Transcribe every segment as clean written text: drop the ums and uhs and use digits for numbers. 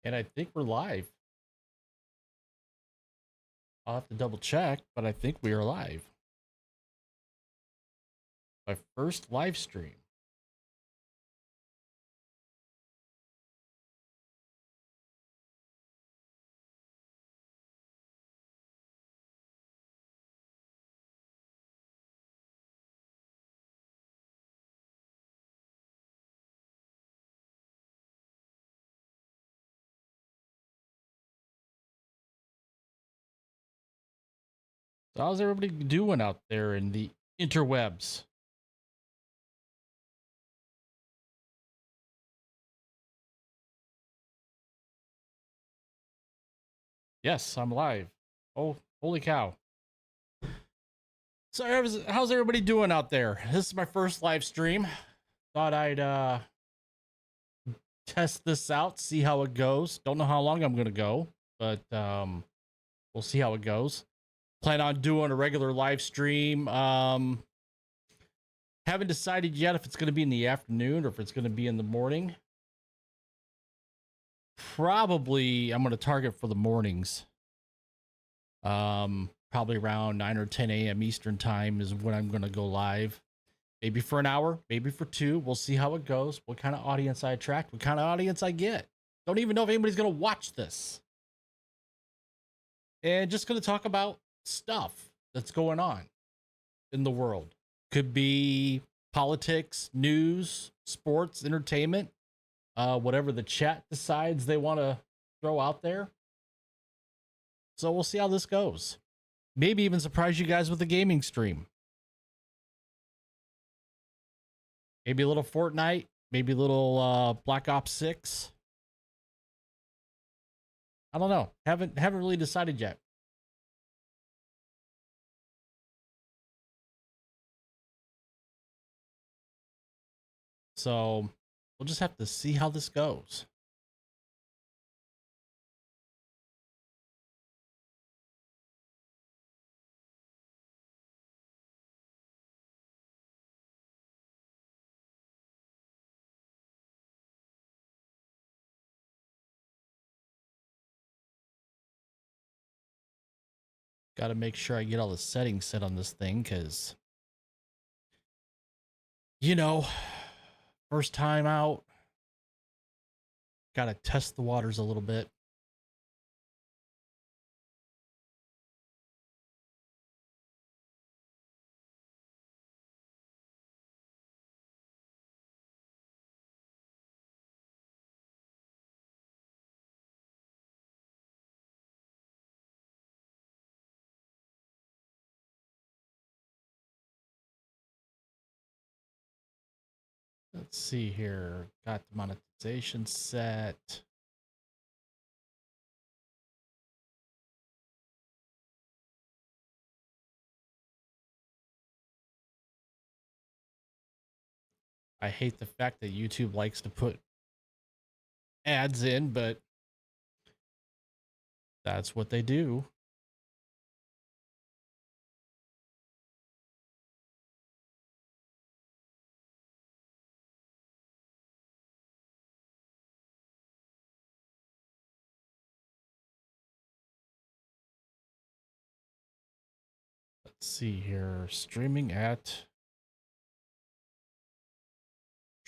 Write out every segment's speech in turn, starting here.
And I think we're live. I'll have to double check, but I think we are live. My first live stream. So how's everybody doing out there in the interwebs? Yes, I'm live. Oh, holy cow. So how's everybody doing out there? This is my first live stream. Thought I'd test this out, see how it goes. Don't know how long I'm gonna go, but we'll see how it goes. Plan on doing a regular live stream. Haven't decided yet if it's gonna be in the afternoon or if it's gonna be in the morning. Probably I'm gonna target for the mornings. Probably around 9 or 10 a.m. Eastern time is when I'm gonna go live. Maybe for an hour, maybe for two. We'll see how it goes. What kind of audience I attract, what kind of audience I get. Don't even know if anybody's gonna watch this. And just gonna talk about stuff that's going on in the world. Could be politics, news, sports, entertainment, whatever the chat decides they want to throw out there. So we'll see how this goes. Maybe even surprise you guys with a gaming stream. Maybe a little Fortnite, maybe a little Black Ops 6. I don't know. Haven't really decided yet. So we'll just have to see how this goes. Got to make sure I get all the settings set on this thing because, you know, first time out, got to test the waters a little bit. Let's see here. Got the monetization set. I hate the fact that YouTube likes to put ads in, but that's what they do. Let's see here. Stream at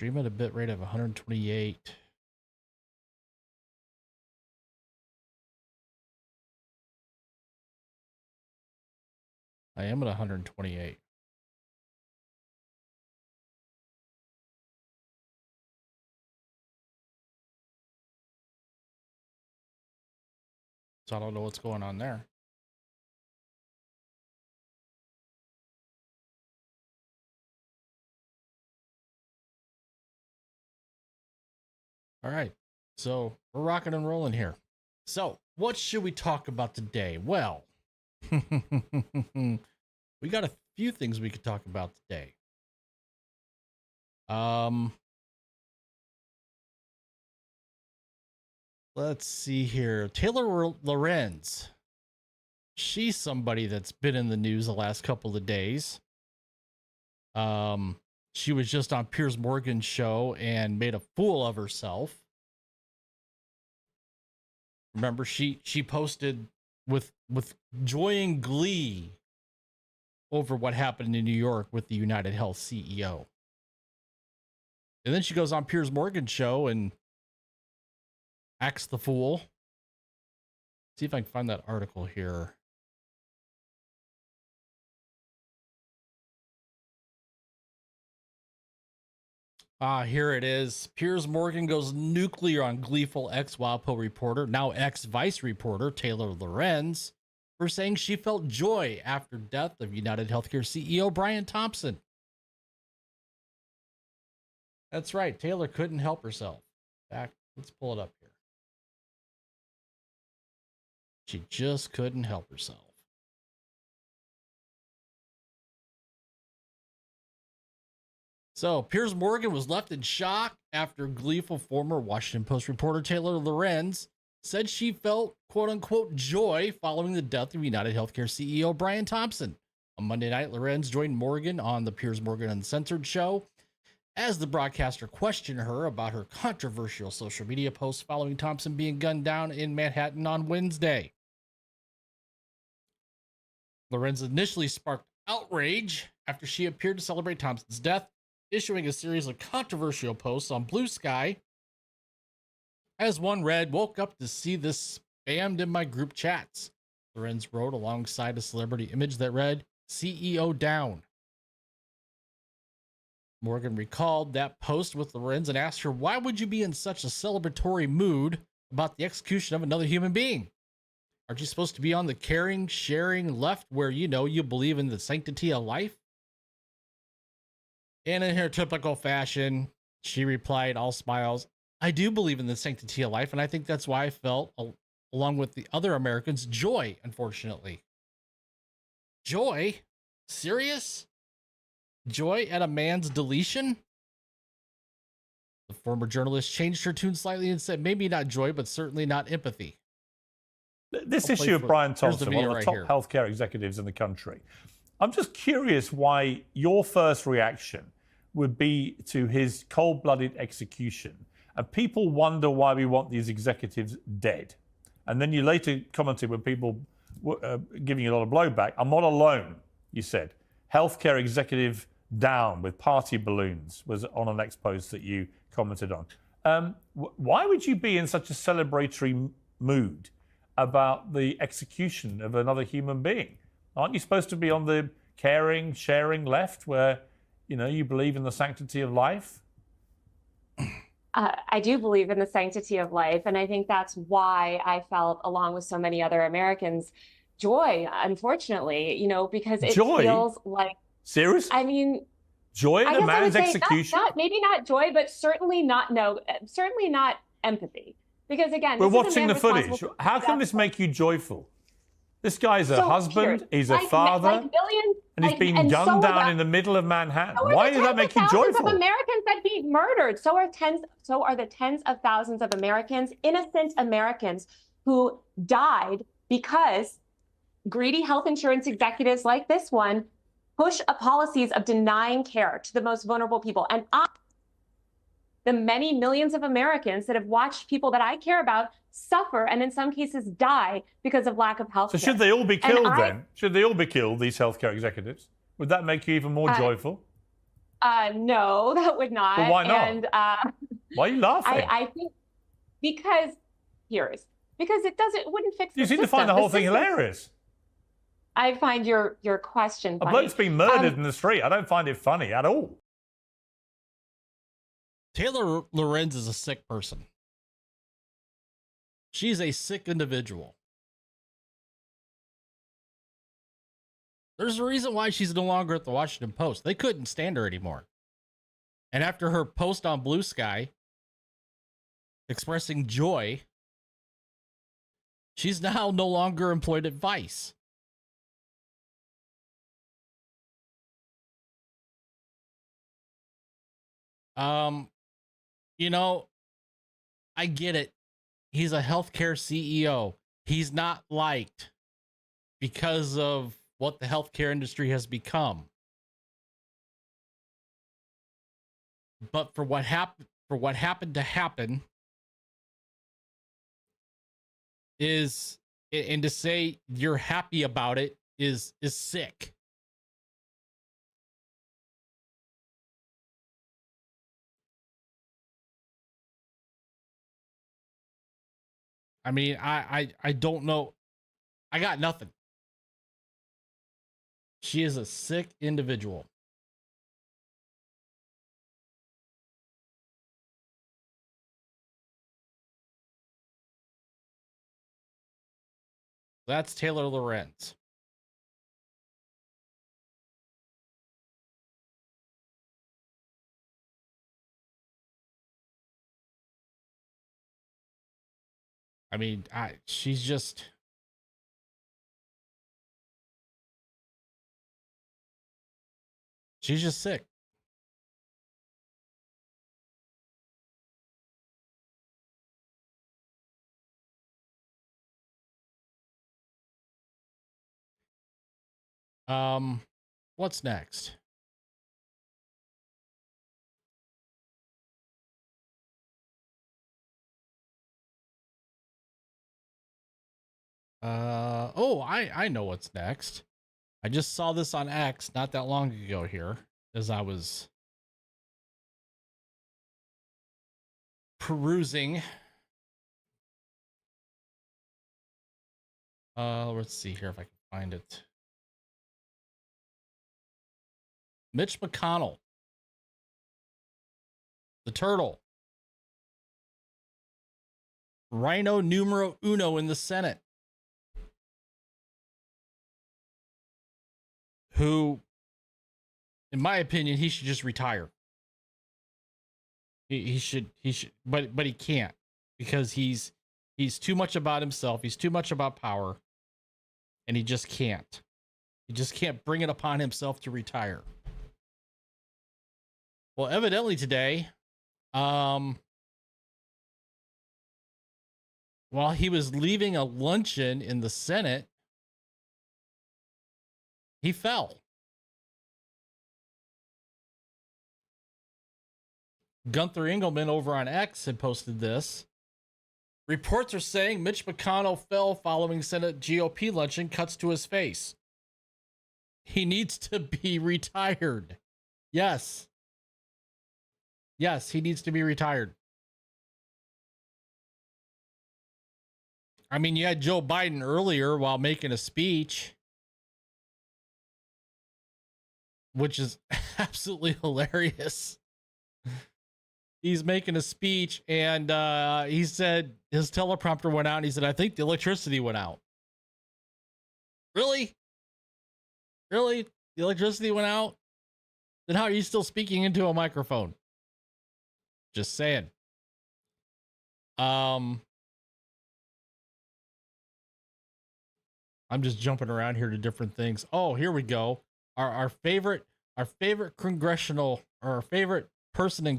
a bit rate of 128. I am at 128. So I don't know what's going on there. All right. So we're rocking and rolling here. So what should we talk about today? Well, we got a few things we could talk about today. Let's see here. Taylor Lorenz. She's somebody that's been in the news the last couple of days. She was just on Piers Morgan's show and made a fool of herself. Remember, she posted with joy and glee over what happened in New York with the United Health CEO. And then she goes on Piers Morgan's show and acts the fool. See if I can find that article here. Here it is. Piers Morgan goes nuclear on gleeful ex-WAPO reporter, now ex-Vice reporter Taylor Lorenz, for saying she felt joy after death of United Healthcare CEO Brian Thompson. That's right. Taylor couldn't help herself. Back, let's pull it up here. She just couldn't help herself. So, Piers Morgan was left in shock after gleeful former Washington Post reporter Taylor Lorenz said she felt, quote unquote, joy following the death of United Healthcare CEO Brian Thompson. On Monday night, Lorenz joined Morgan on the Piers Morgan Uncensored show as the broadcaster questioned her about her controversial social media posts following Thompson being gunned down in Manhattan on Wednesday. Lorenz initially sparked outrage after she appeared to celebrate Thompson's death, issuing a series of controversial posts on Blue Sky. As one read, "Woke up to see this spammed in my group chats." Lorenz wrote alongside a celebrity image that read, "CEO down." Morgan recalled that post with Lorenz and asked her, "Why would you be in such a celebratory mood about the execution of another human being? Aren't you supposed to be on the caring, sharing left where you believe in the sanctity of life?" And in her typical fashion, she replied, all smiles, "I do believe in the sanctity of life, and I think that's why I felt, along with the other Americans, joy, unfortunately." Joy? Serious? Joy at a man's deletion? The former journalist changed her tune slightly and said, maybe not joy, but certainly not empathy. This issue of Brian Thompson, one of the top healthcare executives in the country. I'm just curious why your first reaction would be to his cold-blooded execution. And people wonder why we want these executives dead. And then you later commented when people were giving you a lot of blowback, "I'm not alone," you said. "Healthcare executive down with party balloons" was on a next post that you commented on. Why would you be in such a celebratory mood about the execution of another human being? Aren't you supposed to be on the caring, sharing left where, you believe in the sanctity of life? I do believe in the sanctity of life. And I think that's why I felt, along with so many other Americans, joy, unfortunately, because it feels like... Seriously? I mean... Joy in a man's execution? Maybe not joy, but certainly not empathy. Because again, we're watching the footage. How can this make you joyful? This guy's a husband, he's a father, and he's been gunned down in the middle of Manhattan. Why does that make you joyful? Thousands of Americans that he murdered. So are the tens of thousands of Americans, innocent Americans, who died because greedy health insurance executives like this one push policies of denying care to the most vulnerable people. And the many millions of Americans that have watched people that I care about suffer and in some cases die because of lack of health care. So should they all be killed then? Should they all be killed, these healthcare executives? Would that make you even more joyful? No, that would not. But why not? And, why are you laughing? I think because it wouldn't fix the system. You seem to find the whole thing hilarious. I find your question funny. A bloke's been murdered in the street. I don't find it funny at all. Taylor Lorenz is a sick person. She's a sick individual. There's a reason why she's no longer at the Washington Post. They couldn't stand her anymore. And after her post on Blue Sky expressing joy, she's now no longer employed at Vice. I get it. He's a healthcare CEO. He's not liked because of what the healthcare industry has become. But for what happened to happen, is, and to say you're happy about it is sick. I mean, I don't know. I got nothing. She is a sick individual. That's Taylor Lorenz. I mean, she's just... She's just sick. What's next? Oh, I know what's next. I just saw this on X not that long ago here as I was perusing. Let's see here if I can find it. Mitch McConnell, the turtle, Rhino numero uno in the Senate, who, in my opinion, he should just retire. He should, but he can't, because he's too much about himself. He's too much about power, and he just can't. He just can't bring it upon himself to retire. Well, evidently today, while he was leaving a luncheon in the Senate, he fell. Gunther Engelman over on X had posted this. Reports are saying Mitch McConnell fell following Senate GOP luncheon, cuts to his face. He needs to be retired. Yes. Yes, he needs to be retired. I mean, you had Joe Biden earlier while making a speech, which is absolutely hilarious. He's making a speech, and he said his teleprompter went out, and he said, I think the electricity went out. Really? Really? The electricity went out? Then how are you still speaking into a microphone? Just saying. I'm just jumping around here to different things. Oh, here we go. Our favorite congressional, or our favorite person in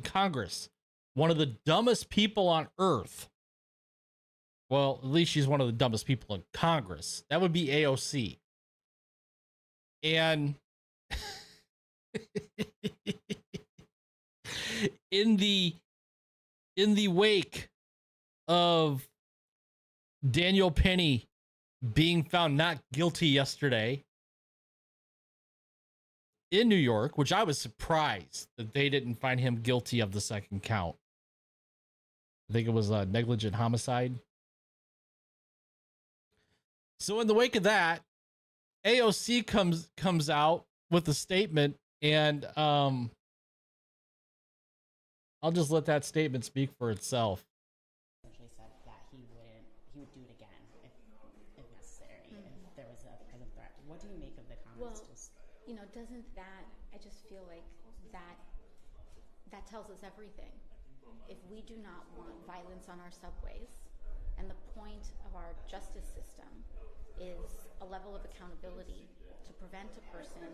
Congress, one of the dumbest people on earth. Well, at least she's one of the dumbest people in Congress. That would be AOC. And in the wake of Daniel Penny being found not guilty yesterday in New York, which I was surprised that they didn't find him guilty of the second count. I think it was a negligent homicide. So in the wake of that, AOC comes out with a statement, and I'll just let that statement speak for itself. Essentially said that he would do it again if necessary, if there was a present threat. What do you make of the comments? Well, doesn't that, I just feel like that tells us everything. If we do not want violence on our subways, and the point of our justice system is a level of accountability to prevent a person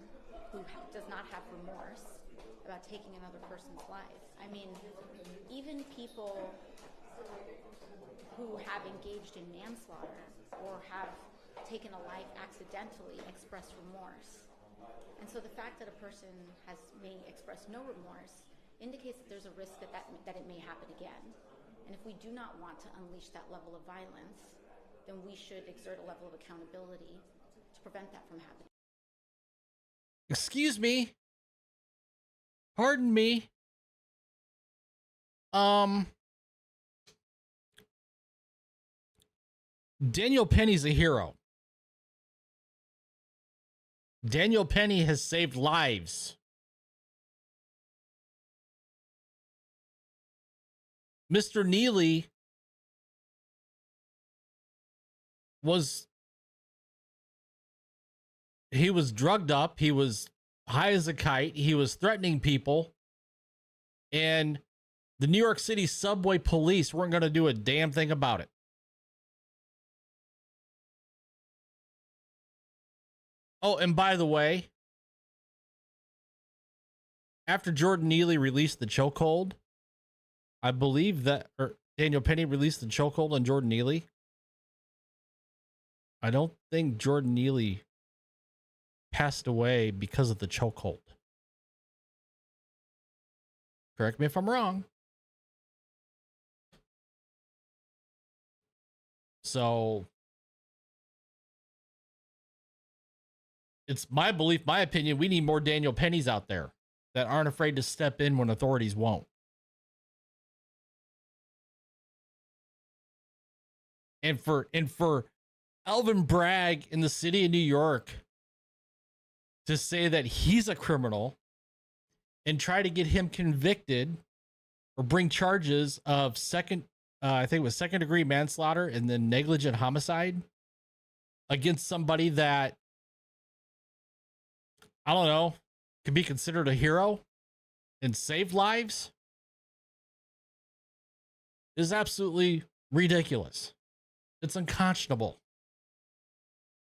who does not have remorse about taking another person's life. I mean, even people who have engaged in manslaughter or have taken a life accidentally express remorse. And so the fact that a person may express no remorse indicates that there's a risk that it may happen again. And if we do not want to unleash that level of violence, then we should exert a level of accountability to prevent that from happening. Excuse me. Pardon me. Daniel Penny's a hero. Daniel Penny has saved lives. Mr. Neely was drugged up. He was high as a kite. He was threatening people. And the New York City subway police weren't going to do a damn thing about it. Oh, and by the way, after Jordan Neely released the chokehold, I believe that Daniel Penny released the chokehold on Jordan Neely. I don't think Jordan Neely passed away because of the chokehold. Correct me if I'm wrong. So it's my belief, my opinion, we need more Daniel Pennies out there that aren't afraid to step in when authorities won't. And for Alvin Bragg in the city of New York to say that he's a criminal and try to get him convicted or bring charges of second degree manslaughter and then negligent homicide against somebody that, I don't know, could be considered a hero and save lives is absolutely ridiculous. It's unconscionable.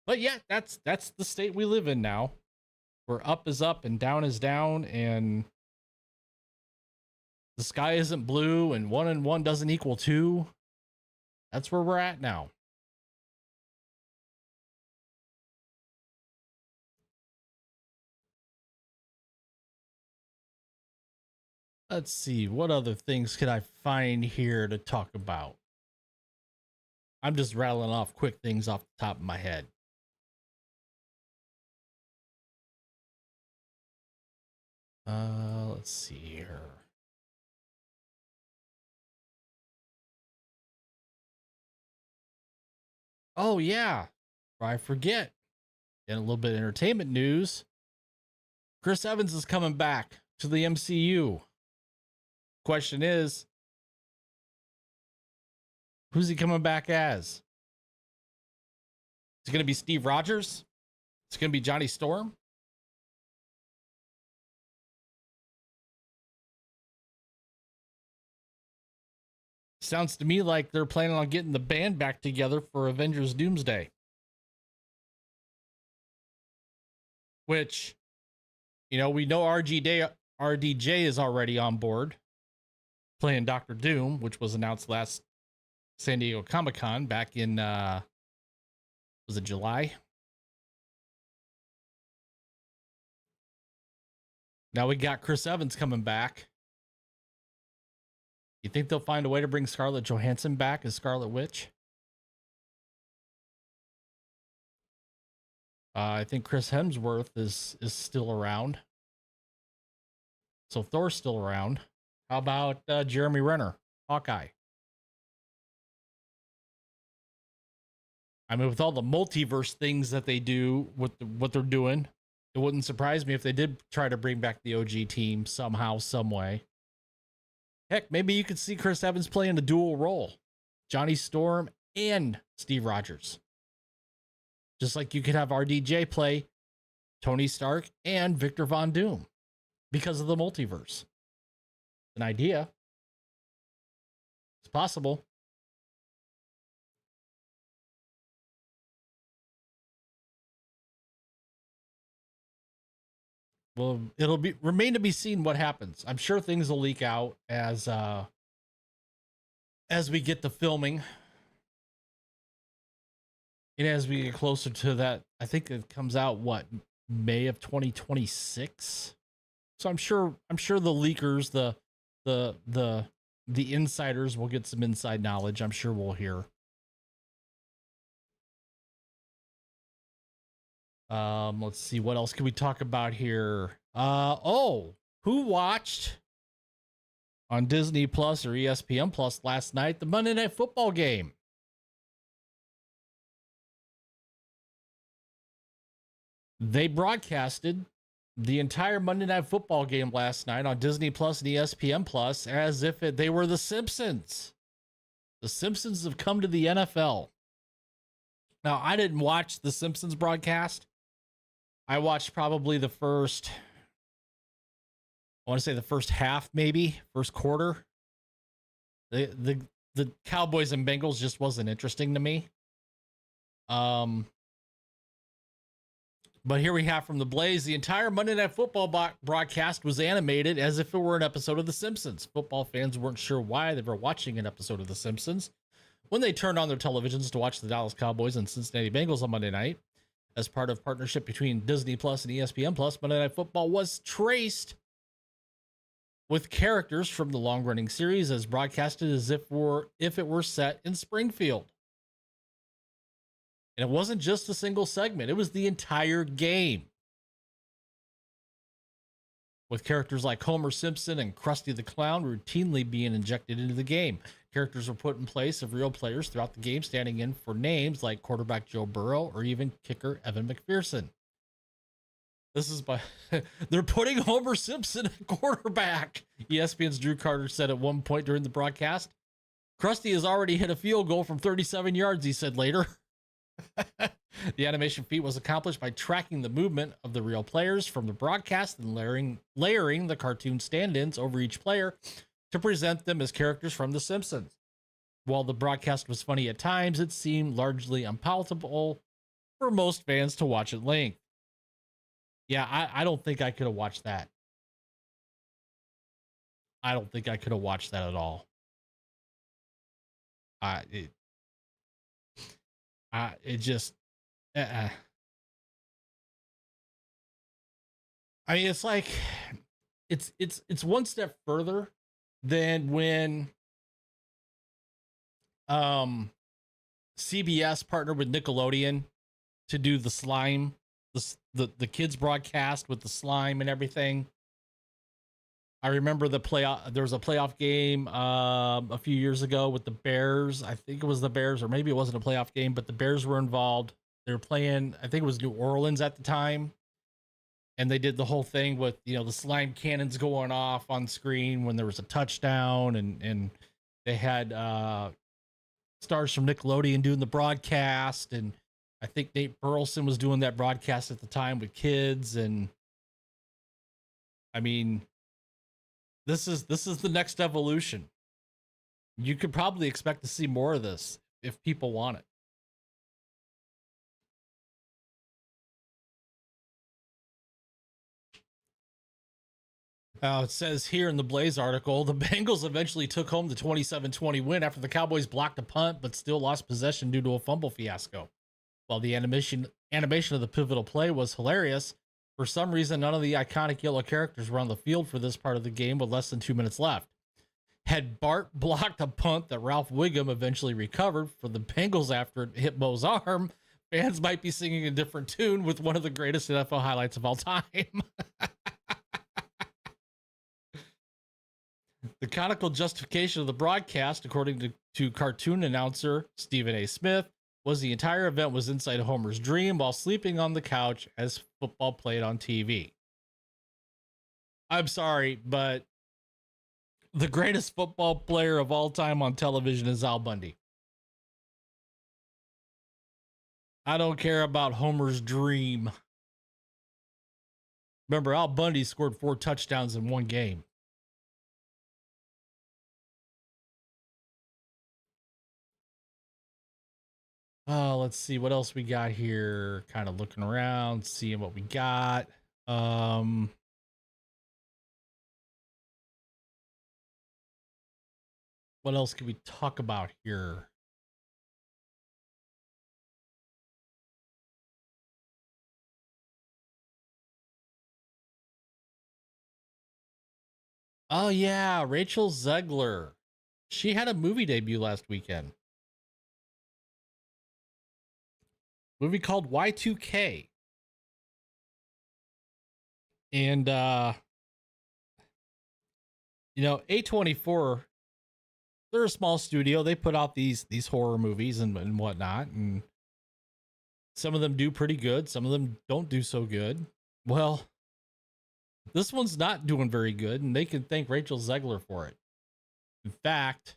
But yeah, that's the state we live in now, where up is up and down is down, and the sky isn't blue, and 1 and 1 doesn't equal 2. That's where we're at now. Let's see, what other things could I find here to talk about? I'm just rattling off quick things off the top of my head. Let's see here. Oh, yeah. Before I forget. And a little bit of entertainment news. Chris Evans is coming back to the MCU. Question is, who's he coming back as? Is it going to be Steve Rogers? Is it going to be Johnny Storm? Sounds to me like they're planning on getting the band back together for Avengers Doomsday. Which, you know, we know RDJ is already on board playing Doctor Doom, which was announced last San Diego Comic-Con back in, was it July? Now we got Chris Evans coming back. You think they'll find a way to bring Scarlett Johansson back as Scarlet Witch? I think Chris Hemsworth is still around. So Thor's still around. How about Jeremy Renner, Hawkeye? I mean, with all the multiverse things that they do, with what they're doing, it wouldn't surprise me if they did try to bring back the OG team somehow, some way. Heck, maybe you could see Chris Evans playing a dual role. Johnny Storm and Steve Rogers. Just like you could have RDJ play Tony Stark and Victor Von Doom because of the multiverse. An idea. It's possible. Well, it'll remain to be seen what happens. I'm sure things will leak out as we get the filming. And as we get closer to that, I think it comes out May of 2026. So I'm sure the leakers, the the insiders will get some inside knowledge. I'm sure we'll hear. Let's see, what else can we talk about here? Who watched on Disney Plus or ESPN Plus last night the Monday Night Football game? They broadcasted the entire Monday Night Football game last night on Disney Plus and ESPN Plus as if they were The Simpsons. The Simpsons have come to the NFL. Now, I didn't watch the Simpsons broadcast. I watched probably the first half, maybe first quarter. The Cowboys and Bengals just wasn't interesting to me. But here we have from the Blaze, the entire Monday Night Football broadcast was animated as if it were an episode of The Simpsons. Football fans weren't sure why they were watching an episode of The Simpsons when they turned on their televisions to watch the Dallas Cowboys and Cincinnati Bengals on Monday night. As part of partnership between Disney Plus and ESPN Plus, Monday Night Football was traced with characters from the long-running series as broadcasted as if it were set in Springfield. And it wasn't just a single segment. It was the entire game. With characters like Homer Simpson and Krusty the Clown routinely being injected into the game. Characters were put in place of real players throughout the game, standing in for names like quarterback Joe Burrow or even kicker Evan McPherson. They're putting Homer Simpson at quarterback. ESPN's Drew Carter said at one point during the broadcast, Krusty has already hit a field goal from 37 yards, he said later. The animation feat was accomplished by tracking the movement of the real players from the broadcast and layering the cartoon stand-ins over each player to present them as characters from The Simpsons. While the broadcast was funny at times, it seemed largely unpalatable for most fans to watch at length. Yeah, I don't think I could have watched that. I don't think I could have watched that at all. It just, I mean, it's like, it's one step further than when, CBS partnered with Nickelodeon to do the slime, the kids broadcast with the slime and everything. I remember there was a playoff game a few years ago with the Bears. I think it was the Bears, or maybe it wasn't a playoff game, but the Bears were involved. They were playing, I think it was New Orleans at the time. And they did the whole thing with, the slime cannons going off on screen when there was a touchdown. And they had stars from Nickelodeon doing the broadcast. And I think Nate Burleson was doing that broadcast at the time with kids. And I mean, this is the next evolution. You could probably expect to see more of this if people want it. It says here in the Blaze article, the Bengals eventually took home the 27-20 win after the Cowboys blocked a punt but still lost possession due to a fumble fiasco. While the animation of the pivotal play was hilarious, for some reason, none of the iconic yellow characters were on the field for this part of the game with less than 2 minutes left. Had Bart blocked a punt that Ralph Wiggum eventually recovered for the Bengals after it hit Mo's arm, fans might be singing a different tune with one of the greatest NFL highlights of all time. The canonical justification of the broadcast, according to cartoon announcer Stephen A. Smith, was the entire event was inside Homer's dream while sleeping on the couch as football played on TV. I'm sorry, but the greatest football player of all time on television is Al Bundy. I don't care about Homer's dream. Remember, Al Bundy scored 4 touchdowns in one game. Let's see what else we got here. Kind of looking around, seeing what we got. What else can we talk about here? Oh yeah, Rachel Zegler. she had a movie debut last weekend. Movie called Y2K. And you know, A24, they're a small studio. They put out these horror movies and whatnot, and some of them do pretty good, some of them don't do so good. Well, this one's not doing very good, and they can thank Rachel Zegler for it. In fact,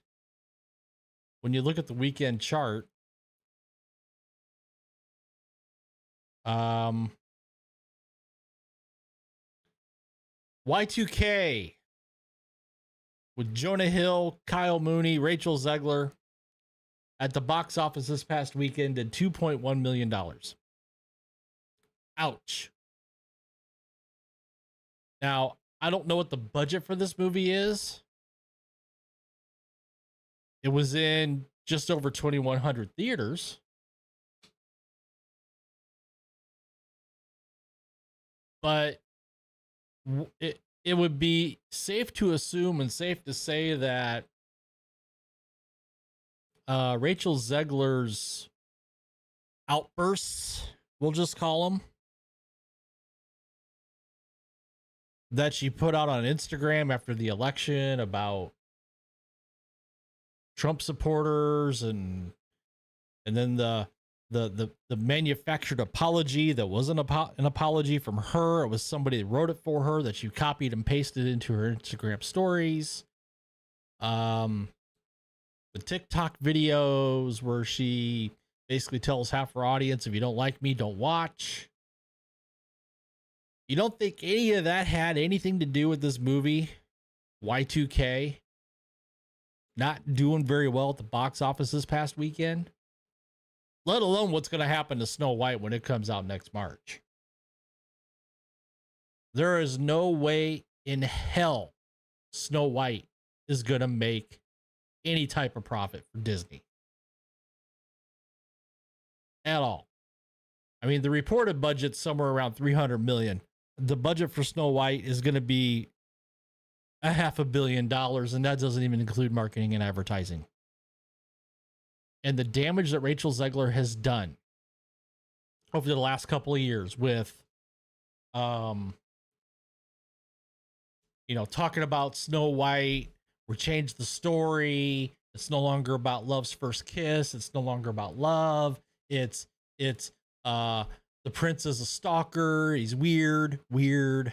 when you look at the weekend chart, Y2K with Jonah Hill, Kyle Mooney, Rachel Zegler at the box office this past weekend did $2.1 million. Ouch. Now, I don't know what the budget for this movie is. It was in just over 2,100 theaters. But it would be safe to assume and safe to say that Rachel Zegler's outbursts, we'll just call them, that she put out on Instagram after the election about Trump supporters and then the manufactured apology that wasn't an apology from her. It was somebody that wrote it for her that she copied and pasted into her Instagram stories. The TikTok videos where she basically tells half her audience, if you don't like me, don't watch. You don't think any of that had anything to do with this movie, Y2K, not doing very well at the box office this past weekend? Let alone what's going to happen to Snow White when it comes out next March. There is no way in hell Snow White is going to make any type of profit for Disney. At all. I mean, the reported budget's somewhere around $300 million. The budget for Snow White is going to be $500 million, and that doesn't even include marketing and advertising. And the damage that Rachel Zegler has done over the last couple of years with, talking about Snow White, we changed the story. It's no longer about love's first kiss. It's no longer about love. It's the prince is a stalker. He's weird. You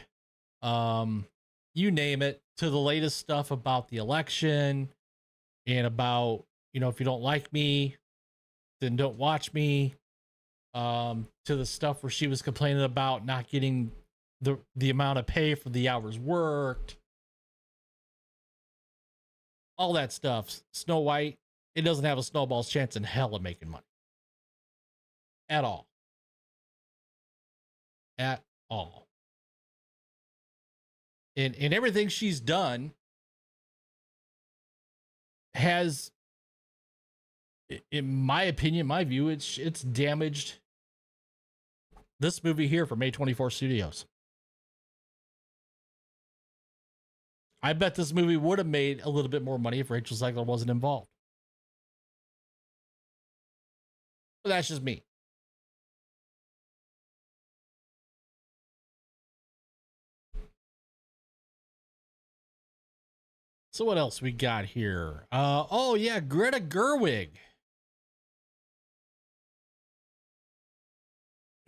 name it, to the latest stuff about the election and about, if you don't like me, then don't watch me. To the stuff where she was complaining about not getting the amount of pay for the hours worked. All that stuff. Snow White, it doesn't have a snowball's chance in hell of making money. At all. At all. And everything she's done has, in my opinion, my view, it's damaged this movie here from A24 Studios. I bet this movie would have made a little bit more money if Rachel Zegler wasn't involved. But that's just me. So what else we got here? Greta Gerwig.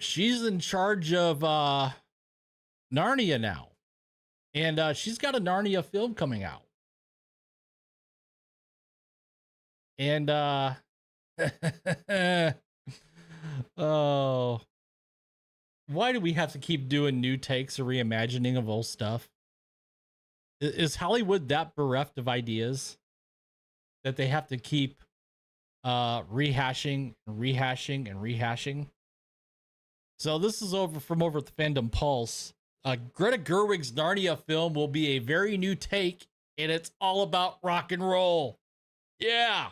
She's in charge of Narnia now. And she's got a Narnia film coming out. And oh, why do we have to keep doing new takes or reimagining of old stuff? Is Hollywood that bereft of ideas that they have to keep rehashing and rehashing? So this is over at the Fandom Pulse. Greta Gerwig's Narnia film will be a very new take, and it's all about rock and roll. Yeah.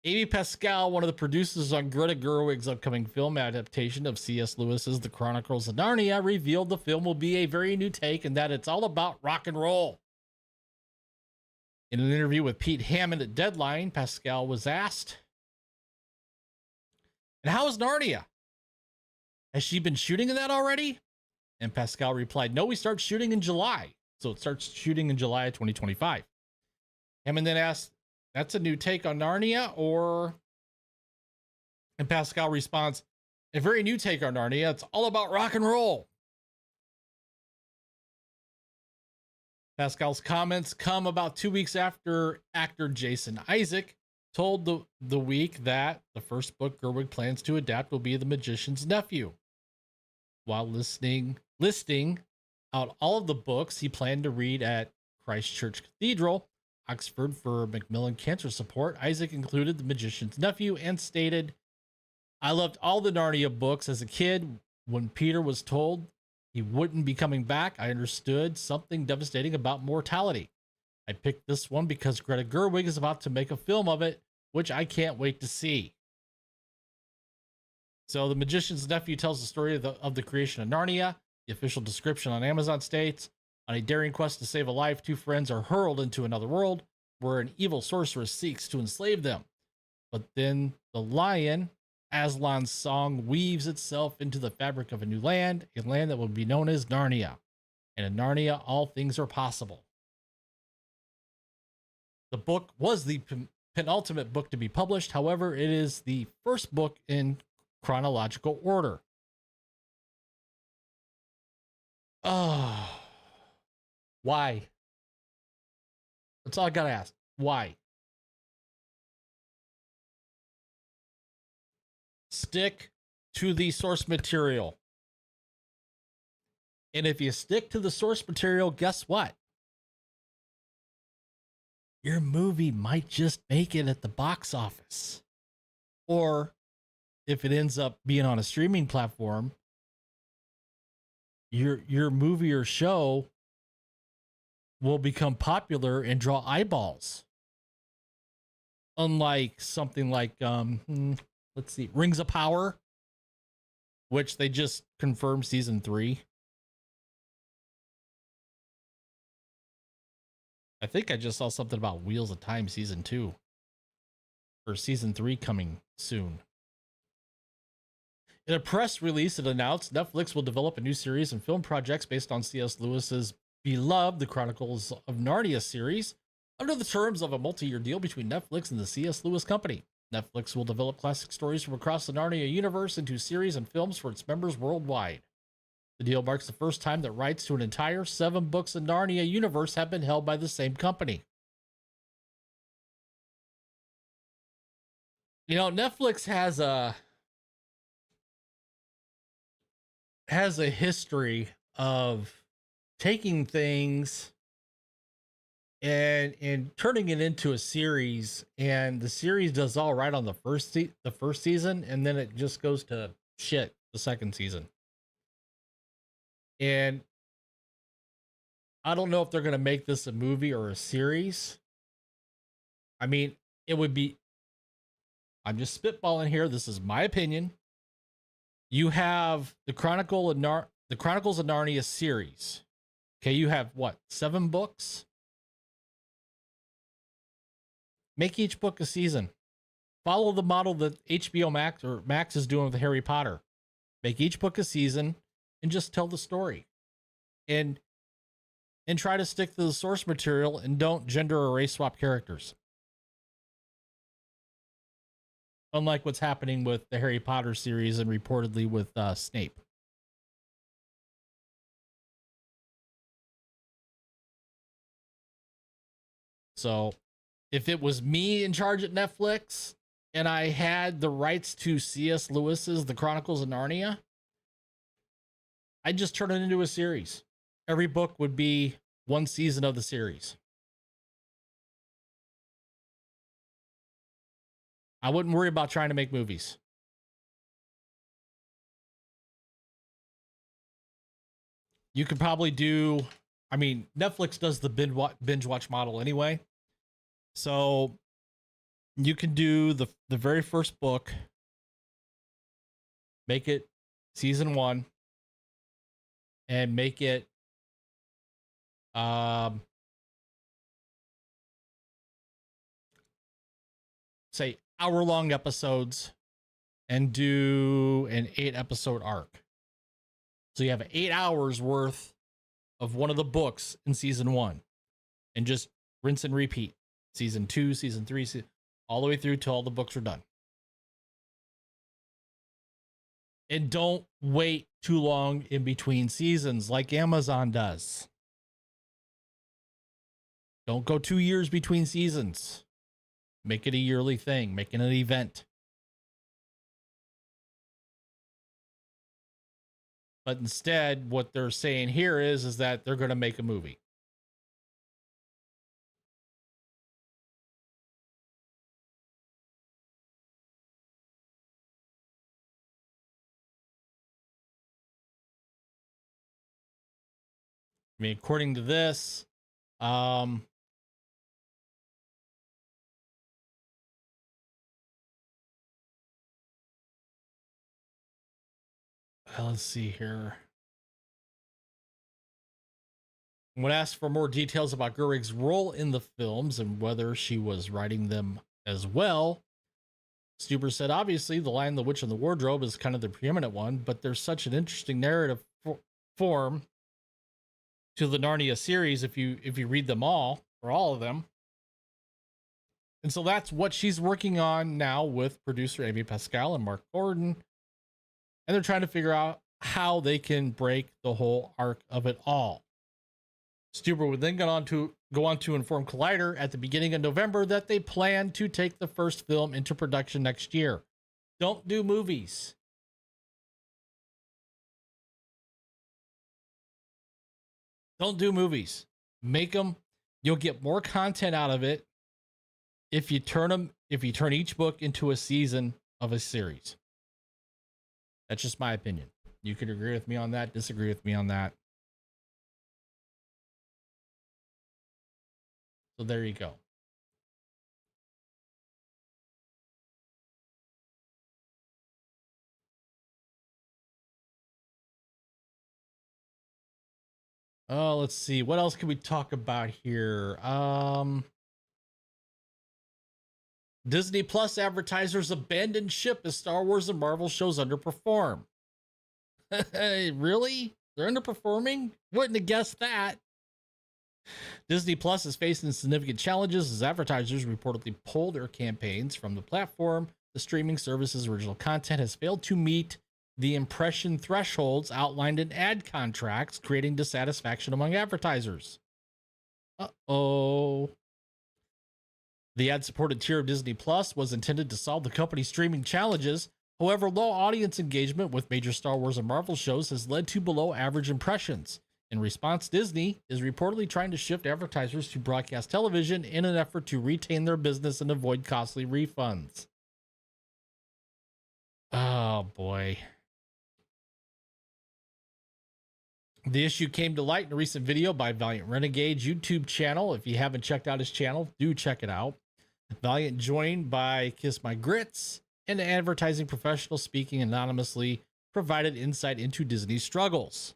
Amy Pascal, one of the producers on Greta Gerwig's upcoming film adaptation of C.S. Lewis's The Chronicles of Narnia, revealed the film will be a very new take and that it's all about rock and roll. In an interview with Pete Hammond at Deadline, Pascal was asked, "And how is Narnia? Has she been shooting in that already?" And Pascal replied, "No, we start shooting in July." So it starts shooting in July of 2025. Hammond then asked, "That's a new take on Narnia, or?" And Pascal responds, "A very new take on Narnia. It's all about rock and roll." Pascal's comments come about 2 weeks after actor Jason Isaac told the Week that the first book Gerwig plans to adapt will be The Magician's Nephew. While listing out all of the books he planned to read at Christ Church Cathedral, Oxford, for Macmillan Cancer Support, Isaac included The Magician's Nephew and stated, "I loved all the Narnia books as a kid. When Peter was told he wouldn't be coming back, I understood something devastating about mortality. I picked this one because Greta Gerwig is about to make a film of it, which I can't wait to see." So The Magician's Nephew tells the story of the creation of Narnia. The official description on Amazon states, "On a daring quest to save a life, two friends are hurled into another world where an evil sorceress seeks to enslave them. But then the lion, Aslan's song, weaves itself into the fabric of a new land, a land that will be known as Narnia. And in Narnia, all things are possible." The book was the penultimate book to be published. However, it is the first book in chronological order. Oh, why? That's all I gotta ask. Why? Stick to the source material. And if you stick to the source material, guess what? Your movie might just make it at the box office. Or if it ends up being on a streaming platform, your movie or show will become popular and draw eyeballs. Unlike something like let's see, Rings of Power, which they just confirmed season 3. I think I just saw something about Wheels of Time season 2 or season 3 coming soon. In a press release, it announced Netflix will develop a new series and film projects based on C.S. Lewis's beloved The Chronicles of Narnia series under the terms of a multi-year deal between Netflix and the C.S. Lewis Company. Netflix will develop classic stories from across the Narnia universe into series and films for its members worldwide. The deal marks the first time that rights to an entire 7 books in Narnia universe have been held by the same company. You know, Netflix has a history of taking things and turning it into a series, and the series does all right on the first season, and then it just goes to shit the second season. And I don't know if they're going to make this a movie or a series. I mean, it would be, I'm just spitballing here, this is my opinion. You have the Chronicles of Narnia series. Okay, you have what, 7 books? Make each book a season. Follow the model that HBO Max is doing with Harry Potter. Make each book a season and just tell the story. And try to stick to the source material and don't gender or race swap characters. Unlike what's happening with the Harry Potter series and reportedly with Snape. So, if it was me in charge at Netflix and I had the rights to C.S. Lewis's The Chronicles of Narnia, I'd just turn it into a series. Every book would be 1 season of the series. I wouldn't worry about trying to make movies. You could probably do, I mean, Netflix does the binge watch model anyway. So you can do the very first book, make it season 1, and make it say, hour-long episodes and do an 8-episode arc. So you have 8 hours worth of one of the books in season 1 and just rinse and repeat. Season 2, season 3, all the way through till all the books are done. And don't wait too long in between seasons like Amazon does. Don't go 2 years between seasons. Make it a yearly thing. Make it an event. But instead, what they're saying here is that they're going to make a movie. I mean, according to this, let's see here. When asked for more details about Gehrig's role in the films and whether she was writing them as well, Stuber said, obviously, The Lion, the Witch, and the Wardrobe is kind of the preeminent one, but there's such an interesting narrative form to the Narnia series if you read them all, or all of them. And so that's what she's working on now with producer Amy Pascal and Mark Gordon. And they're trying to figure out how they can break the whole arc of it all. Stuber would then go on to inform Collider at the beginning of November that they plan to take the first film into production next year. Don't do movies. Don't do movies. Make them. You'll get more content out of it if you turn each book into a season of a series. That's just my opinion. You could agree with me on that, disagree with me on that. So there you go. Oh, let's see. What else can we talk about here? Disney Plus advertisers abandon ship as Star Wars and Marvel shows underperform. Really? They're underperforming? Wouldn't have guessed that. Disney Plus is facing significant challenges as advertisers reportedly pull their campaigns from the platform. The streaming service's original content has failed to meet the impression thresholds outlined in ad contracts, creating dissatisfaction among advertisers. Uh-oh. The ad-supported tier of Disney Plus was intended to solve the company's streaming challenges. However, low audience engagement with major Star Wars and Marvel shows has led to below-average impressions. In response, Disney is reportedly trying to shift advertisers to broadcast television in an effort to retain their business and avoid costly refunds. Oh, boy. The issue came to light in a recent video by Valiant Renegade's YouTube channel. If you haven't checked out his channel, do check it out. Valiant, joined by Kiss My Grits, an advertising professional speaking anonymously, provided insight into Disney's struggles.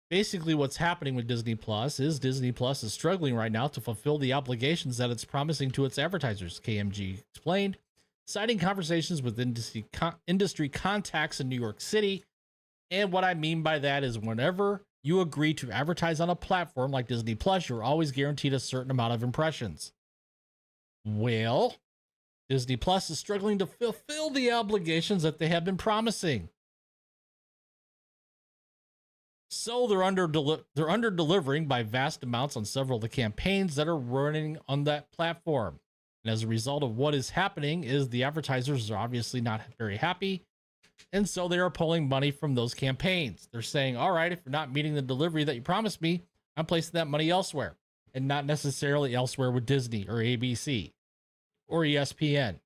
Basically, what's happening with Disney Plus is struggling right now to fulfill the obligations that it's promising to its advertisers, KMG explained, citing conversations with industry contacts in New York City. And what I mean by that is whenever you agree to advertise on a platform like Disney Plus, you're always guaranteed a certain amount of impressions. Well, Disney Plus is struggling to fulfill the obligations that they have been promising. So they're under-delivering by vast amounts on several of the campaigns that are running on that platform. And as a result of what is happening is the advertisers are obviously not very happy. And so they are pulling money from those campaigns. They're saying, all right, if you're not meeting the delivery that you promised me, I'm placing that money elsewhere. And not necessarily elsewhere with Disney or ABC or ESPN.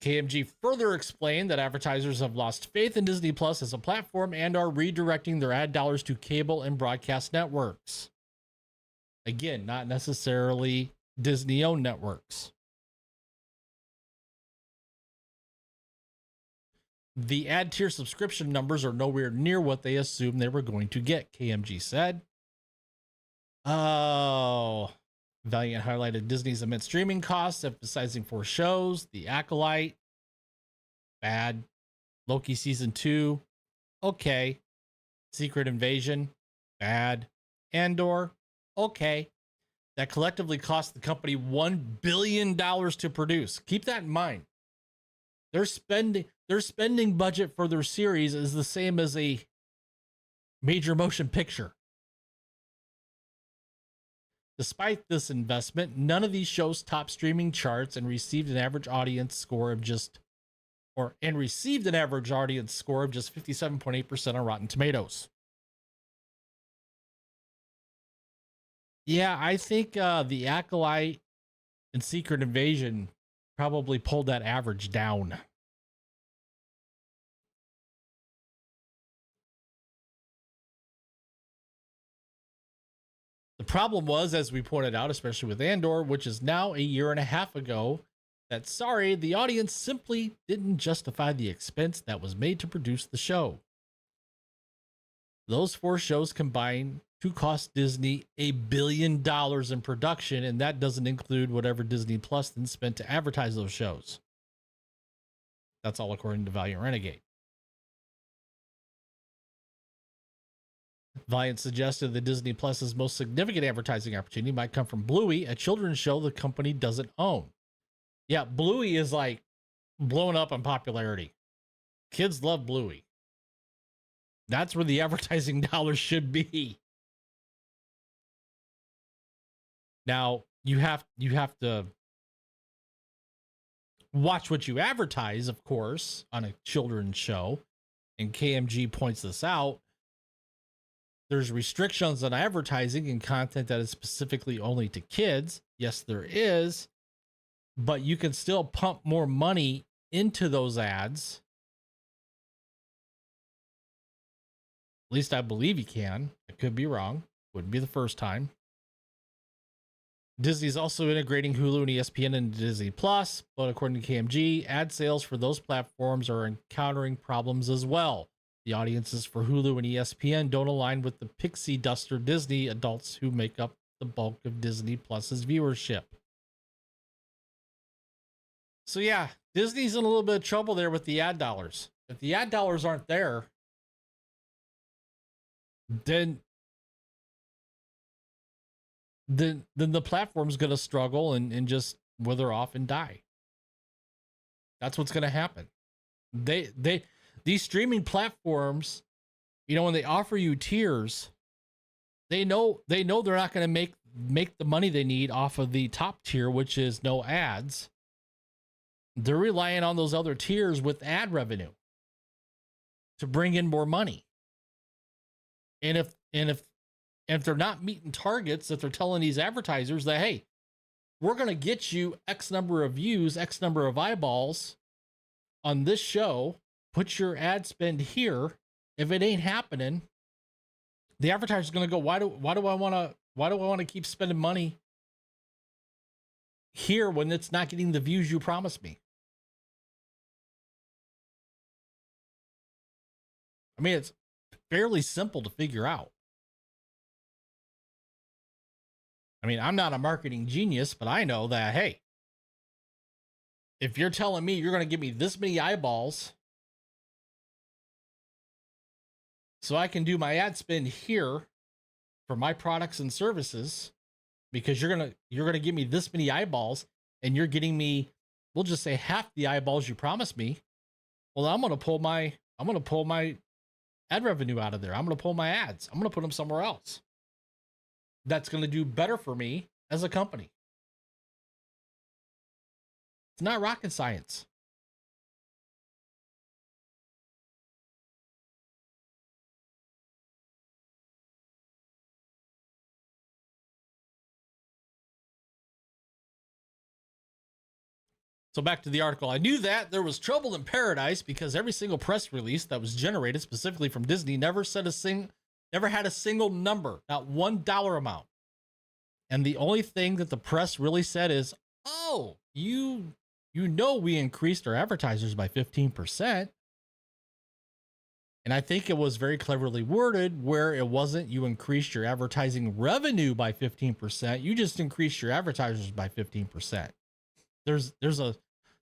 KMG further explained that advertisers have lost faith in Disney Plus as a platform and are redirecting their ad dollars to cable and broadcast networks. Again, not necessarily Disney-owned networks. The ad tier subscription numbers are nowhere near what they assumed they were going to get, KMG said. Oh, Valiant highlighted Disney's immense streaming costs, emphasizing 4 shows: The Acolyte, bad; Loki season 2, okay; Secret Invasion, bad; Andor, okay. That collectively cost the company $1 billion to produce. Keep that in mind. Their spending budget for their series is the same as a major motion picture. Despite this investment, none of these shows topped streaming charts and received an average audience score of just 57.8% on Rotten Tomatoes. Yeah, I think The Acolyte and Secret Invasion probably pulled that average down. The problem was, as we pointed out, especially with Andor, which is now a year and a half ago, that the audience simply didn't justify the expense that was made to produce the show. Those 4 shows combined to cost Disney $1 billion in production, and that doesn't include whatever Disney Plus then spent to advertise those shows. That's all according to Valiant Renegade. Valiant suggested that Disney Plus's most significant advertising opportunity might come from Bluey, a children's show the company doesn't own. Yeah, Bluey is like blowing up in popularity. Kids love Bluey. That's where the advertising dollars should be. Now, you have to watch what you advertise, of course, on a children's show. And KMG points this out. There's restrictions on advertising and content that is specifically only to kids. Yes, there is. But you can still pump more money into those ads. At least I believe you can. I could be wrong. Wouldn't be the first time. Disney's also integrating Hulu and ESPN into Disney Plus, but according to KMG, ad sales for those platforms are encountering problems as well. The audiences for Hulu and ESPN don't align with the pixie duster Disney adults who make up the bulk of Disney Plus's viewership. So yeah, Disney's in a little bit of trouble there with the ad dollars. If the ad dollars aren't there, then the platform's going to struggle and just wither off and die. That's what's going to happen. These streaming platforms, when they offer you tiers, they know they're not going to make the money they need off of the top tier, which is no ads. They're relying on those other tiers with ad revenue to bring in more money. And if they're not meeting targets, that they're telling these advertisers that, hey, we're going to get you X number of views, X number of eyeballs on this show, put your ad spend here. If it ain't happening, the advertiser's going to go, why do I want to keep spending money here when it's not getting the views you promised me? I mean, it's fairly simple to figure out. I mean, I'm not a marketing genius, but I know that, hey, if you're telling me you're going to give me this many eyeballs so I can do my ad spend here for my products and services, because you're going to give me this many eyeballs and you're getting me, we'll just say half the eyeballs you promised me. Well, I'm going to pull my ad revenue out of there. I'm going to pull my ads. I'm going to put them somewhere else. That's going to do better for me as a company. It's not rocket science. So back to the article. I knew that there was trouble in paradise because every single press release that was generated specifically from Disney never had a single number, not $1 amount. And the only thing that the press really said is, oh, we increased our advertisers by 15%. And I think it was very cleverly worded where it wasn't you increased your advertising revenue by 15%. You just increased your advertisers by 15%. There's a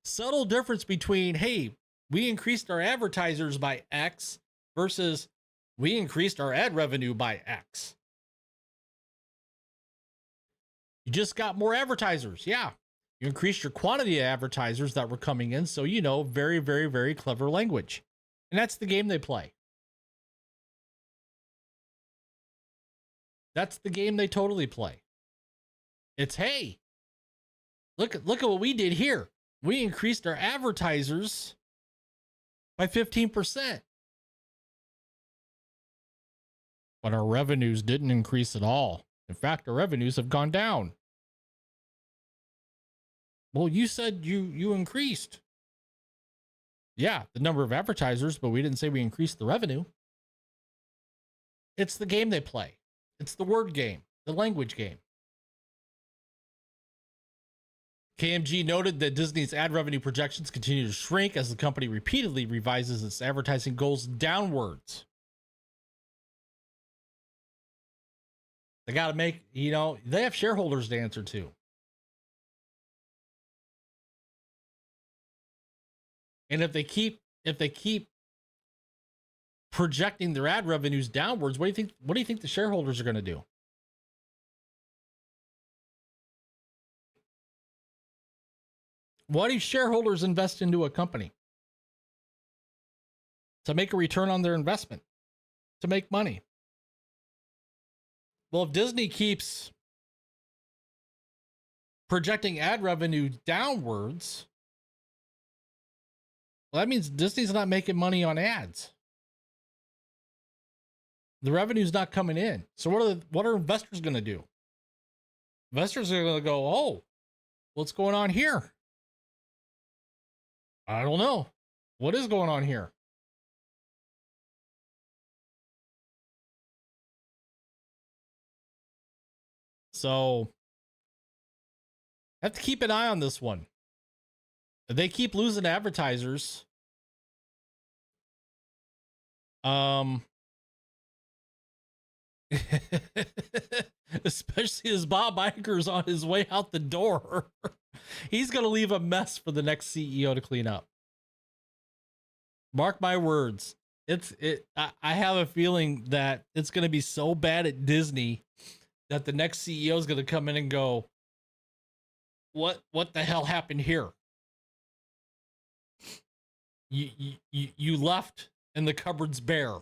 subtle difference between, hey, we increased our advertisers by X versus we increased our ad revenue by X. You just got more advertisers. Yeah. You increased your quantity of advertisers that were coming in. So, very, very, very clever language. And that's the game they play. That's the game they totally play. It's, hey, look at what we did here. We increased our advertisers by 15%. But our revenues didn't increase at all. In fact, our revenues have gone down. Well, you said you increased. Yeah, the number of advertisers, but we didn't say we increased the revenue. It's the game they play. It's the word game, the language game. KMG noted that Disney's ad revenue projections continue to shrink as the company repeatedly revises its advertising goals downwards. They got to make, they have shareholders to answer to. And if they keep projecting their ad revenues downwards, what do you think the shareholders are going to do? Why do shareholders invest into a company? To make a return on their investment, to make money. Well, if Disney keeps projecting ad revenue downwards, well, that means Disney's not making money on ads. The revenue's not coming in. So what are investors going to do? Investors are going to go, oh, what's going on here? I don't know. What is going on here? So I have to keep an eye on this one. If they keep losing advertisers, especially as Bob Iger's on his way out the door, he's going to leave a mess for the next CEO to clean up. Mark my words. I have a feeling that it's going to be so bad at Disney that the next CEO is going to come in and go, what the hell happened here? You left and the cupboard's bare.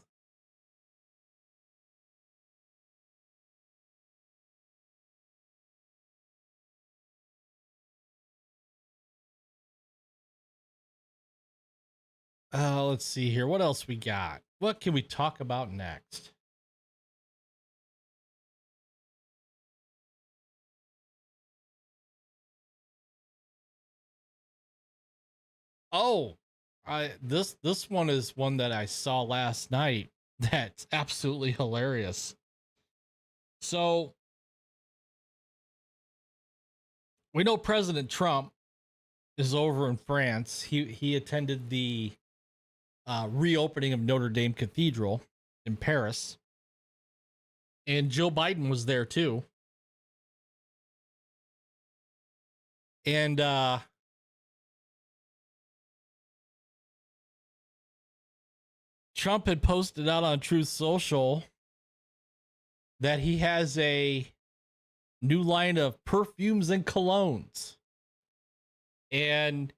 Let's see here. What else we got? What can we talk about next? Oh, this one is one that I saw last night that's absolutely hilarious. So we know President Trump is over in France. He attended the reopening of Notre Dame Cathedral in Paris. And Joe Biden was there too. And Trump had posted out on Truth Social that he has a new line of perfumes and colognes. And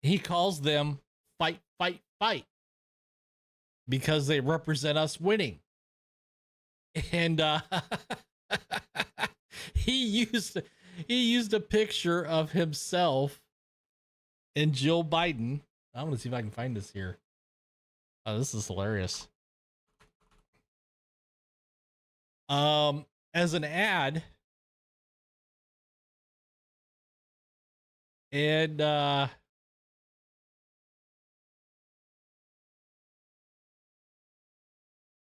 he calls them fight, fight, fight because they represent us winning. And he used a picture of himself and Jill Biden. I'm going to see if I can find this here. Oh, this is hilarious. As an ad. And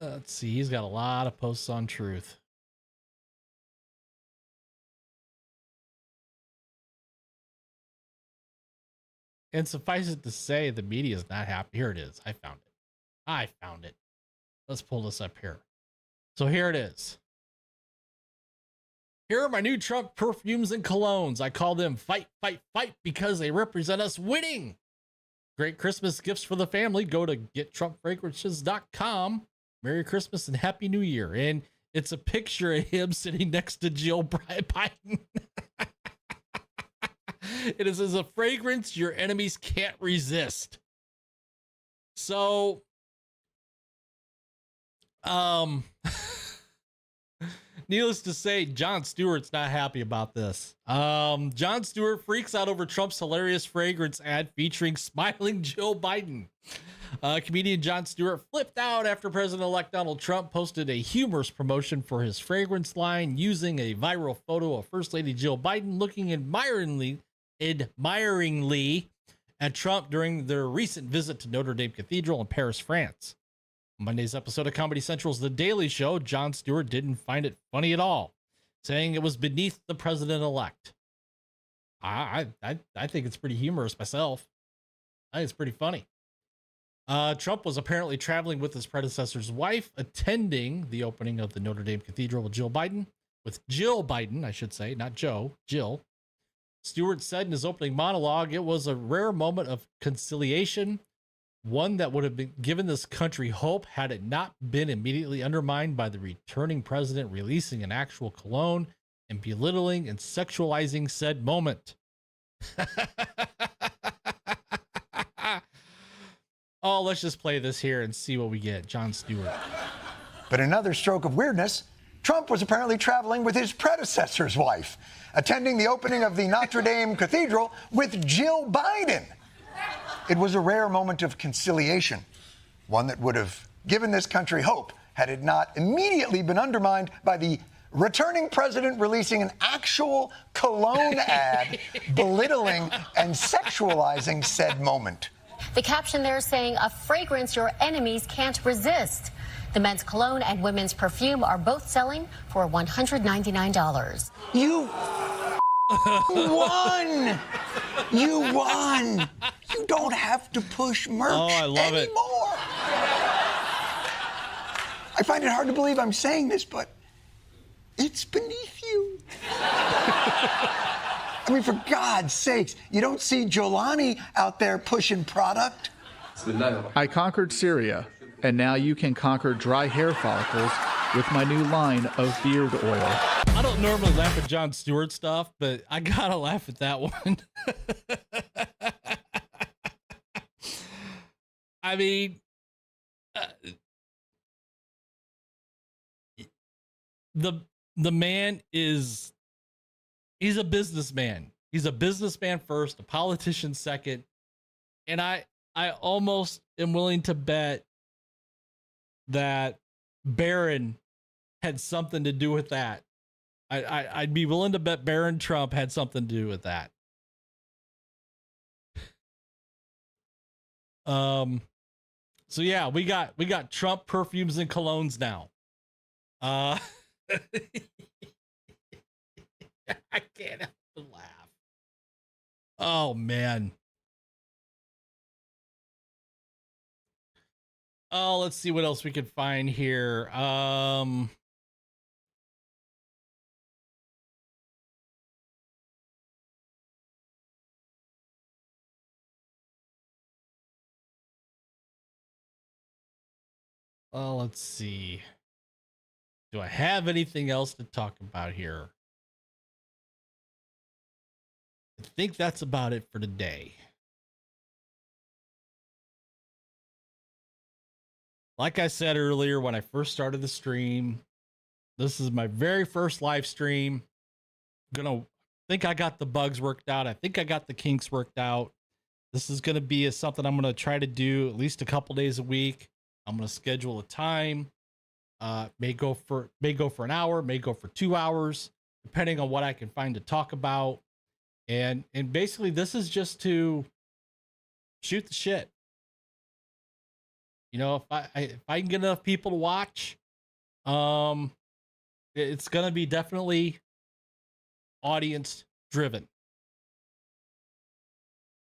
let's see, he's got a lot of posts on Truth. And suffice it to say, the media is not happy. Here it is. I found it. I found it. Let's pull this up here. So here it is. Here are my new Trump perfumes and colognes. I call them Fight, Fight, Fight because they represent us winning. Great Christmas gifts for the family. Go to gettrumpfragrances.com. Merry Christmas and Happy New Year. And it's a picture of him sitting next to Jill Biden. It is a fragrance your enemies can't resist. So, needless to say, Jon Stewart's not happy about this. Jon Stewart freaks out over Trump's hilarious fragrance ad featuring smiling Jill Biden. Comedian Jon Stewart flipped out after President-elect Donald Trump posted a humorous promotion for his fragrance line using a viral photo of First Lady Jill Biden looking admiringly at Trump during their recent visit to Notre Dame Cathedral in Paris, France. Monday's episode of Comedy Central's The Daily Show, Jon Stewart didn't find it funny at all, saying it was beneath the president-elect. I think it's pretty humorous myself. I think it's pretty funny. Trump was apparently traveling with his predecessor's wife, attending the opening of the Notre Dame Cathedral with Jill Biden, I should say, not Joe, Jill. Stewart said in his opening monologue, it was a rare moment of conciliation, one that would have been given this country hope had it not been immediately undermined by the returning president releasing an actual cologne and belittling and sexualizing said moment. Oh, let's just play this here and see what we get. Jon Stewart. But another stroke of weirdness, Trump was apparently traveling with his predecessor's wife, attending the opening of the Notre Dame Cathedral with Jill Biden. It was a rare moment of conciliation, one that would have given this country hope had it not immediately been undermined by the returning president releasing an actual cologne ad belittling and sexualizing said moment. The caption there saying, a fragrance your enemies can't resist. The men's cologne and women's perfume are both selling for $199. You won! You won! You don't have to push merch anymore. I find it hard to believe I'm saying this, but it's beneath you. I mean, for God's sakes, you don't see Jolani out there pushing product. I conquered Syria, and now you can conquer dry hair follicles with my new line of beard oil. I don't normally laugh at Jon Stewart stuff, but I gotta laugh at that one. I mean, the man is, he's a businessman. He's a businessman first, a politician second. And I almost am willing to bet that Barron had something to do with that. I'd be willing to bet Barron Trump had something to do with that. So yeah, we got Trump perfumes and colognes now. I can't help but laugh. Oh man. Oh, let's see what else we can find here. Let's see. Do I have anything else to talk about here? I think that's about it for today. Like I said earlier, when I first started the stream, this is my very first live stream. Think I got the bugs worked out. I think I got the kinks worked out. This is going to be something I'm going to try to do at least a couple days a week. I'm going to schedule a time. May go for an hour, may go for 2 hours, depending on what I can find to talk about. And basically this is just to shoot the shit. You know, if I can get enough people to watch, it's going to be definitely audience driven.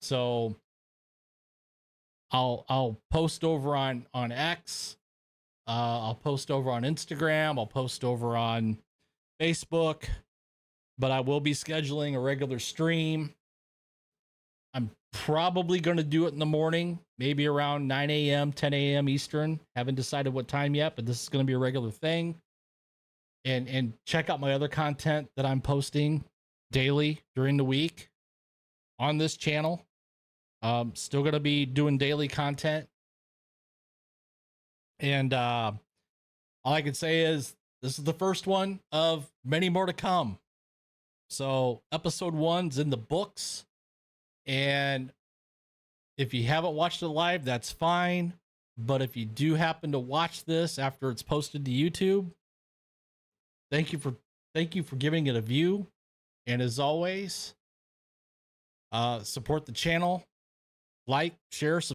So I'll post over on X. I'll post over on Instagram. I'll post over on Facebook. But I will be scheduling a regular stream. I'm probably going to do it in the morning, maybe around 9 a.m., 10 a.m. Eastern. Haven't decided what time yet, but this is going to be a regular thing. And check out my other content that I'm posting daily during the week on this channel. Still going to be doing daily content. And all I can say is this is the first one of many more to come. So episode 1's in the books. And if you haven't watched it live, that's fine. But if you do happen to watch this after it's posted to YouTube, thank you for giving it a view. And as always, support the channel, like, share, subscribe.